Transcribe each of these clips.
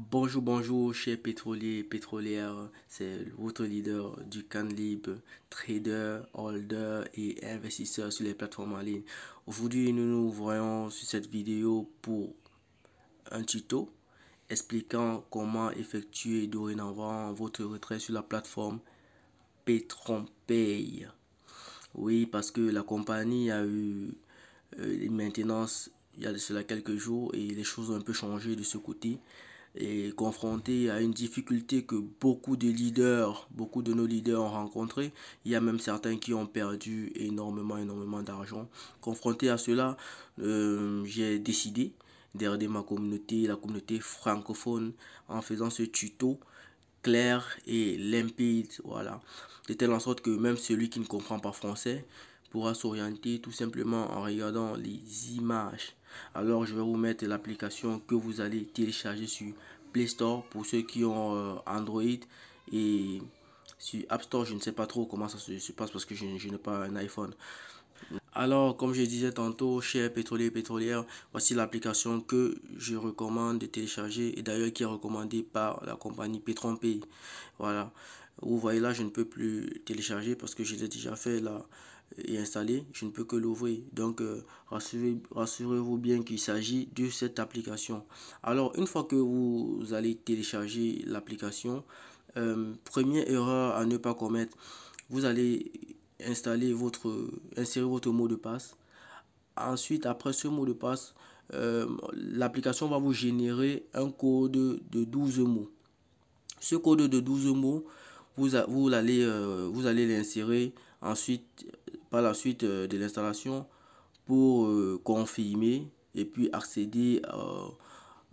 Bonjour, bonjour, chers pétroliers et pétrolières. C'est votre leader du CAN Libre, trader, holder et investisseur sur les plateformes en ligne. Aujourd'hui, nous nous voyons sur cette vidéo pour un tuto expliquant comment effectuer dorénavant votre retrait sur la plateforme PetronPay. Oui, parce que la compagnie a eu une maintenance il y a de cela quelques jours et les choses ont un peu changé de ce côté et confronté à une difficulté que beaucoup de nos leaders ont rencontré. Il y a même certains qui ont perdu énormément d'argent. Confronté à cela, j'ai décidé d'aider ma communauté, la communauté francophone, en faisant ce tuto clair et limpide, voilà, de telle en sorte que même celui qui ne comprend pas français pourra s'orienter tout simplement en regardant les images. Alors je vais vous mettre l'application que vous allez télécharger sur Play Store pour ceux qui ont Android, et sur App Store je ne sais pas trop comment ça se passe parce que je n'ai pas un iPhone. Alors, comme je disais tantôt, chers pétroliers et pétrolières, voici l'application que je recommande de télécharger et d'ailleurs qui est recommandée par la compagnie PetronPay. Voilà. Vous voyez là, je ne peux plus télécharger parce que je l'ai déjà fait là et installé. Je ne peux que l'ouvrir. Donc, rassurez-vous bien qu'il s'agit de cette application. Alors, une fois que vous allez télécharger l'application, première erreur à ne pas commettre, vous allez insérer votre mot de passe. Ensuite, après ce mot de passe, l'application va vous générer un code de 12 mots. Ce code de 12 mots, vous allez l'insérer ensuite, par la suite de l'installation, pour confirmer et puis accéder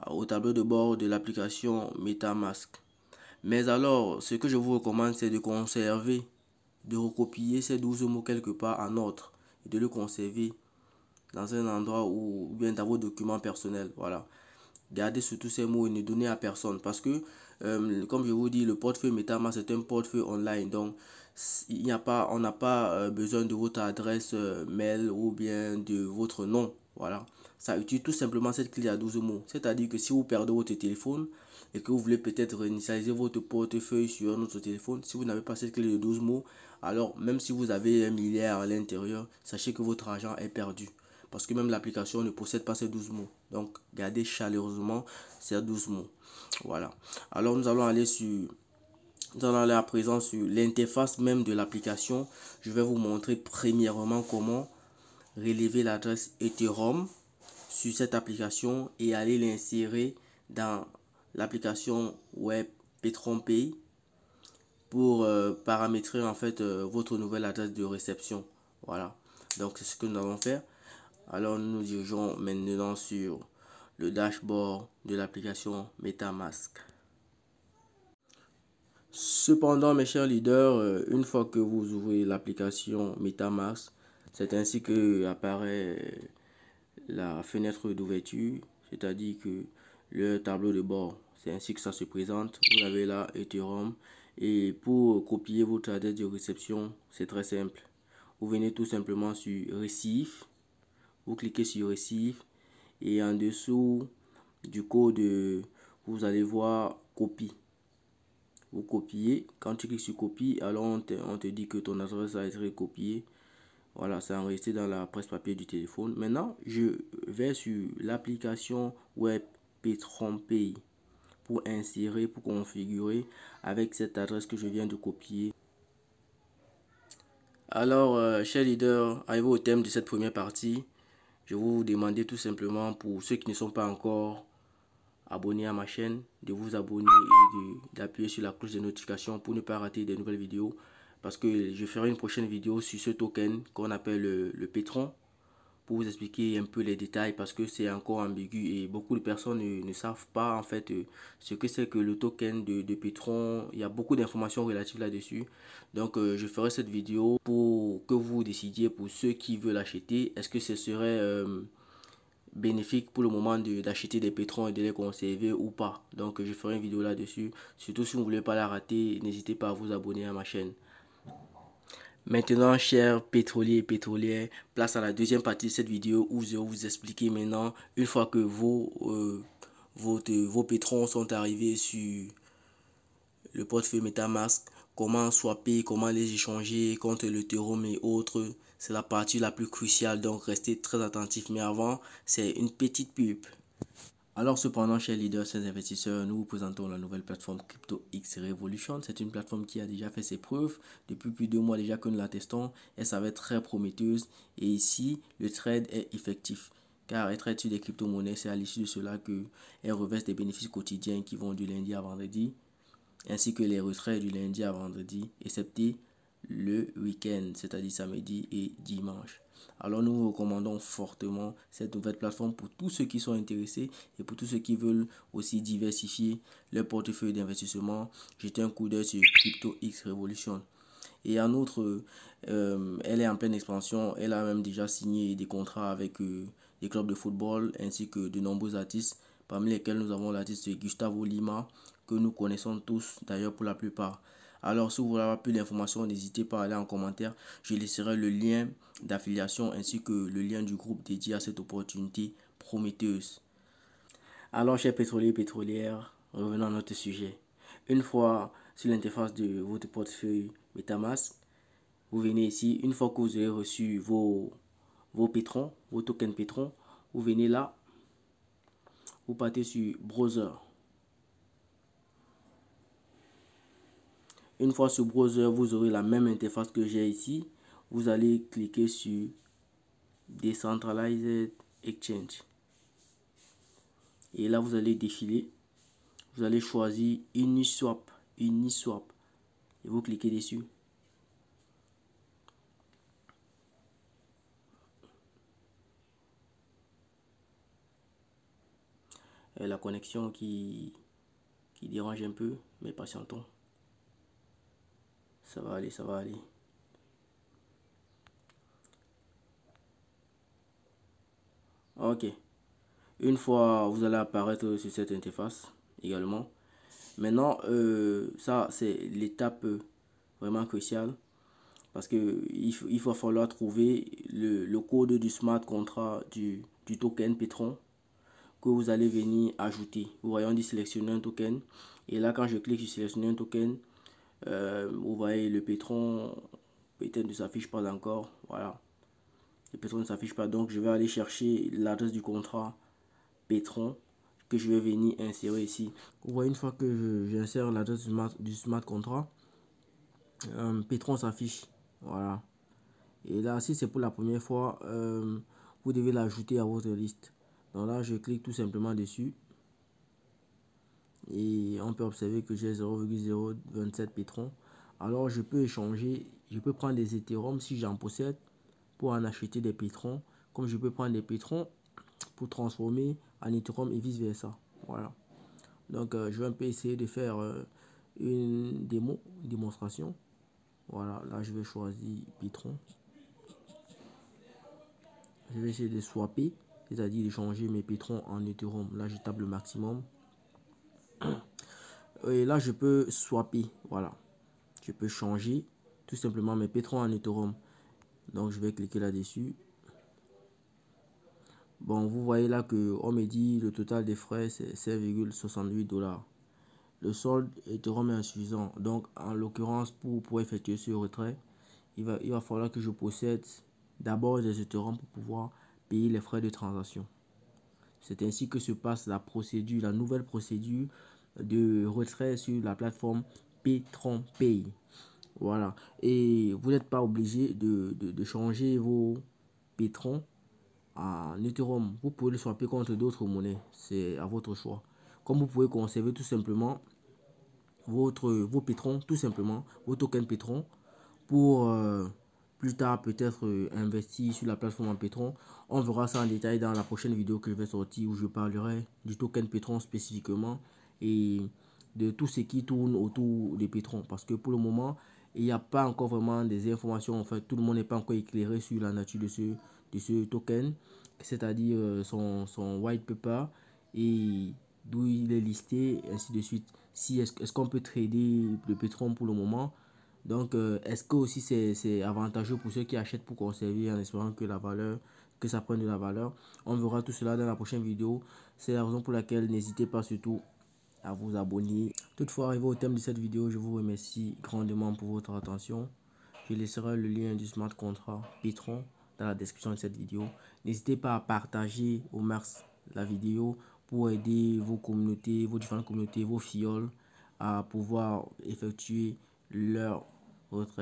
au tableau de bord de l'application MetaMask. Mais alors, ce que je vous recommande, c'est de conserver, de recopier ces 12 mots quelque part en ordre et de le conserver dans un endroit ou bien dans vos documents personnels. Voilà. Gardez surtout ces mots et ne donnez à personne parce que, comme je vous dis, le portefeuille MetaMask c'est un portefeuille online. Donc, on n'a pas besoin de votre adresse mail ou bien de votre nom. Voilà. Ça utilise tout simplement cette clé à 12 mots. C'est-à-dire que si vous perdez votre téléphone et que vous voulez peut-être réinitialiser votre portefeuille sur un autre téléphone, si vous n'avez pas cette clé de 12 mots, alors même si vous avez 1 milliard à l'intérieur, sachez que votre argent est perdu. Parce que même l'application ne possède pas ces 12 mots. Donc, gardez chaleureusement ces 12 mots. Voilà. Alors, nous allons aller à présent sur l'interface même de l'application. Je vais vous montrer premièrement comment relever l'adresse Ethereum sur cette application et aller l'insérer dans l'application web PetronPay pour paramétrer en fait votre nouvelle adresse de réception. Voilà. Donc, c'est ce que nous allons faire. Alors nous nous dirigeons maintenant sur le dashboard de l'application MetaMask. Cependant, mes chers leaders, une fois que vous ouvrez l'application MetaMask, c'est ainsi que apparaît la fenêtre d'ouverture, c'est-à-dire que le tableau de bord, c'est ainsi que ça se présente. Vous avez là Ethereum et pour copier votre adresse de réception, c'est très simple. Vous venez tout simplement sur Receive. Vous cliquez sur Receive et en dessous du code, vous allez voir Copie. Vous copiez. Quand tu cliques sur Copie, alors on te dit que ton adresse a été copiée. Voilà, c'est enregistré dans la presse papier du téléphone. Maintenant, je vais sur l'application web PetronPay pour insérer, pour configurer avec cette adresse que je viens de copier. Alors, chers leaders, arrivé au thème de cette première partie, je vais vous demander tout simplement, pour ceux qui ne sont pas encore abonnés à ma chaîne, de vous abonner et d'appuyer sur la cloche de notification pour ne pas rater des nouvelles vidéos. Parce que je ferai une prochaine vidéo sur ce token qu'on appelle le Petron, pour vous expliquer un peu les détails parce que c'est encore ambigu et beaucoup de personnes ne savent pas en fait ce que c'est que le token de Petron. Il y a beaucoup d'informations relatives là-dessus. Donc je ferai cette vidéo pour que vous décidiez, pour ceux qui veulent acheter, est-ce que ce serait bénéfique pour le moment d'acheter des pétrons et de les conserver ou pas. Donc je ferai une vidéo là-dessus. Surtout si vous ne voulez pas la rater, n'hésitez pas à vous abonner à ma chaîne. Maintenant, chers pétroliers et pétrolières, place à la deuxième partie de cette vidéo où je vais vous expliquer maintenant, une fois que vos pétrons sont arrivés sur le portefeuille MetaMask, comment swapper, comment les échanger contre l'Ethereum et autres. C'est la partie la plus cruciale, donc restez très attentifs. Mais avant, c'est une petite pub. Alors cependant, chers leaders, chers investisseurs, nous vous présentons la nouvelle plateforme CryptoX Revolution. C'est une plateforme qui a déjà fait ses preuves. Depuis plus de 2 mois déjà que nous la testons. Elle s'avère très prometteuse. Et ici, le trade est effectif. Car elle trade sur des crypto-monnaies. C'est à l'issue de cela qu'elle reverse des bénéfices quotidiens qui vont du lundi à vendredi, ainsi que les retraits du lundi à vendredi, excepté le week-end, c'est-à-dire samedi et dimanche. Alors nous vous recommandons fortement cette nouvelle plateforme pour tous ceux qui sont intéressés et pour tous ceux qui veulent aussi diversifier leur portefeuille d'investissement. Jetez un coup d'œil sur CryptoX Revolution. Et en outre, elle est en pleine expansion. Elle a même déjà signé des contrats avec des clubs de football ainsi que de nombreux artistes, parmi lesquels nous avons l'artiste Gustavo Lima, que nous connaissons tous d'ailleurs pour la plupart. Alors si vous voulez avoir plus d'informations, n'hésitez pas à aller en commentaire. Je laisserai le lien d'affiliation ainsi que le lien du groupe dédié à cette opportunité prometteuse. Alors chers pétroliers et pétrolières, revenons à notre sujet. Une fois sur l'interface de votre portefeuille MetaMask, vous venez ici. Une fois que vous avez reçu vos pétrons, vos tokens pétrons, vous venez là, vous partez sur browser. Une fois sur browser, vous aurez la même interface que j'ai ici. Vous allez cliquer sur Decentralized Exchange. Et là, vous allez défiler. Vous allez choisir Uniswap. Uniswap. Et vous cliquez dessus. Et la connexion qui dérange un peu, mais patientons. Ça va aller, ça va aller. Ok. Une fois, vous allez apparaître sur cette interface également. Maintenant, ça, c'est l'étape vraiment cruciale. Parce que il va falloir trouver le code du smart contract du token Pétron que vous allez venir ajouter. Vous voyez, on dit sélectionner un token. Et là, quand je clique sur sélectionner un token, vous voyez le Pétron peut-être ne s'affiche pas encore. Voilà. Le Pétron ne s'affiche pas. Donc, je vais aller chercher l'adresse du contrat Pétron que je vais venir insérer ici. Vous voyez, une fois que j'insère l'adresse du smart contract, Pétron s'affiche. Voilà. Et là, si c'est pour la première fois, vous devez l'ajouter à votre liste. Donc là, je clique tout simplement dessus. Et on peut observer que j'ai 0,027 pétrons. Alors, je peux échanger, je peux prendre des Ethereum si j'en possède pour en acheter des pétrons. Comme je peux prendre des pétrons pour transformer en Ethereum et vice versa. Voilà. Donc, je vais un peu essayer de faire une démonstration. Voilà, là, je vais choisir pétron. Je vais essayer de swapper, c'est-à-dire de changer mes pétrons en Ethereum. Là, je tape le maximum. Et là, je peux swapper. Voilà. Je peux changer tout simplement mes pétrons en Ethereum. Donc, je vais cliquer là-dessus. Bon, vous voyez là que on me dit le total des frais, c'est 7,68 $. Le solde Ethereum est insuffisant. Donc, en l'occurrence, pour effectuer ce retrait, il va falloir que je possède d'abord des Ethereum pour pouvoir payer les frais de transaction. C'est ainsi que se passe la procédure, la nouvelle procédure de retrait sur la plateforme Pétron Pay. Voilà. Et vous n'êtes pas obligé de changer vos pétrons en Ethereum. Vous pouvez le swapper contre d'autres monnaies. C'est à votre choix. Comme vous pouvez conserver tout simplement vos pétrons, tout simplement, vos tokens pétrons pour plus tard peut-être investir sur la plateforme en pétron. On verra ça en détail dans la prochaine vidéo que je vais sortir où je parlerai du token pétron spécifiquement et de tout ce qui tourne autour des pétrons, parce que pour le moment il n'y a pas encore vraiment des informations. En fait, tout le monde n'est pas encore éclairé sur la nature de ce token, c'est-à-dire son white paper et d'où il est listé, ainsi de suite. Si est-ce qu'on peut trader le pétron pour le moment. Donc, est-ce que aussi c'est avantageux pour ceux qui achètent pour conserver en espérant que ça prenne de la valeur? On verra tout cela dans la prochaine vidéo. C'est la raison pour laquelle n'hésitez pas surtout à vous abonner. Toutefois, arrivé au thème de cette vidéo, je vous remercie grandement pour votre attention. Je laisserai le lien du smart contract Petron dans la description de cette vidéo. N'hésitez pas à partager au max la vidéo pour aider vos communautés, vos différentes communautés, vos fioles à pouvoir effectuer leur retrait.